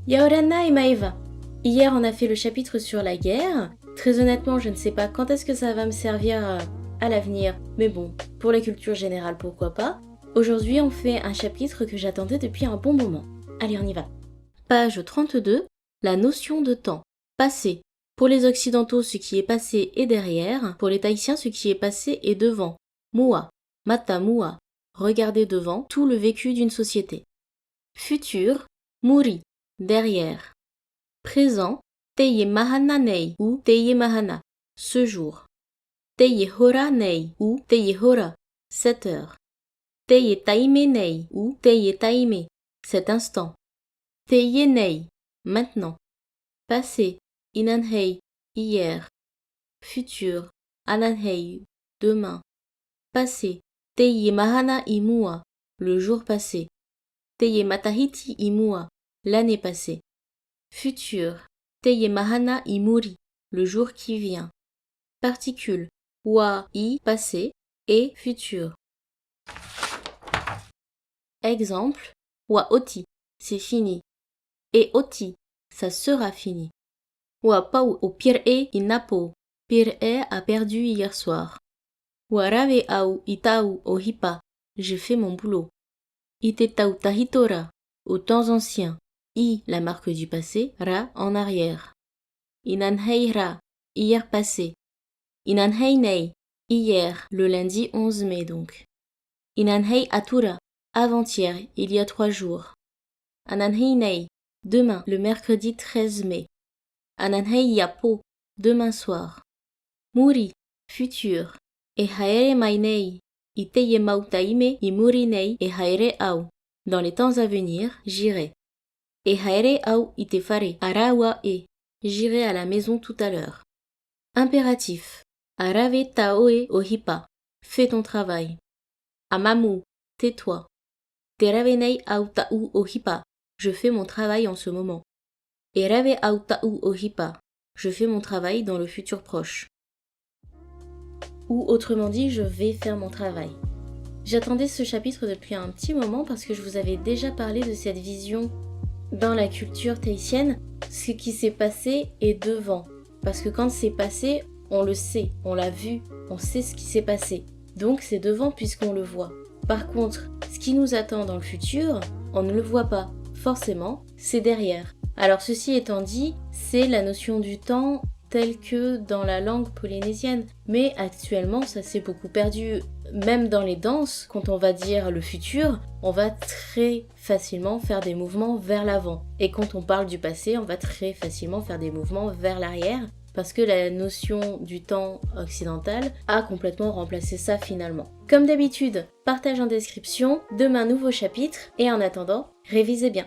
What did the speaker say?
Yaorana et Maeva. Hier, on a fait le chapitre sur la guerre. Très honnêtement, je ne sais pas quand est-ce que ça va me servir à l'avenir, mais bon, pour la culture générale, pourquoi pas. Aujourd'hui, on fait un chapitre que j'attendais depuis un bon moment. Allez, on y va. Page 32, la notion de temps. Passé. Pour les occidentaux, ce qui est passé est derrière. Pour les tahitiens, ce qui est passé est devant. Mua. Mata mua. Regarder devant tout le vécu d'une société. Futur. Muri. Derrière. Présent. Teye mahana nei ou teye mahana. Ce jour. Teye hora nei ou teye hora. 7 heures. Teye taime nei ou teye taime. Cet instant. Teye nei. Maintenant. Passé. Inanhei. Hier. Futur. Ananhei. Demain. Passé. Teye mahana imua. Le jour passé. Teye matahiti imua. L'année passée. Futur. Teye mahana imuri. Le jour qui vient. Particules. Wa i passé et futur. Exemple. Wa oti. C'est fini. Et oti. Ça sera fini. Wa pau o pir'e inapo. Pir'e a perdu hier soir. Wa rave au itau o hipa. J'ai fait mon boulot. Ite tau tahitora. Aux temps anciens. I, la marque du passé. Ra, en arrière. Inanhei ra. Hier passé. Inanhei nei. Hier, le lundi 11 mai donc. Inanhei atura. Avant-hier, il y a 3 jours. Ananhei nei. Demain, le mercredi 13 mai. Ananhei yapo. Demain soir. Muri. Futur. E haere mai nei. Iteye mau taime i muri nei e haere au. Dans les temps à venir, j'irai. E haere au ite fare. Arawa e. J'irai à la maison tout à l'heure. Impératif. Arave taoe o hipa. Fais ton travail. Amamu. Tais-toi. Teravenei au tau o hipa. Je fais mon travail en ce moment. Erave au tau o hipa. Je fais mon travail dans le futur proche. Ou autrement dit, je vais faire mon travail. J'attendais ce chapitre depuis un petit moment parce que je vous avais déjà parlé de cette vision dans la culture tahitienne. Ce qui s'est passé est devant. Parce que quand c'est passé, on le sait, on l'a vu, on sait ce qui s'est passé. Donc c'est devant puisqu'on le voit. Par contre, ce qui nous attend dans le futur, on ne le voit pas. Forcément, c'est derrière. Alors ceci étant dit, c'est la notion du temps telle que dans la langue polynésienne. Mais actuellement, ça s'est beaucoup perdu. Même dans les danses, quand on va dire le futur, on va très facilement faire des mouvements vers l'avant. Et quand on parle du passé, on va très facilement faire des mouvements vers l'arrière. Parce que la notion du temps occidental a complètement remplacé ça finalement. Comme d'habitude, partage en description, demain nouveau chapitre, et en attendant, révisez bien.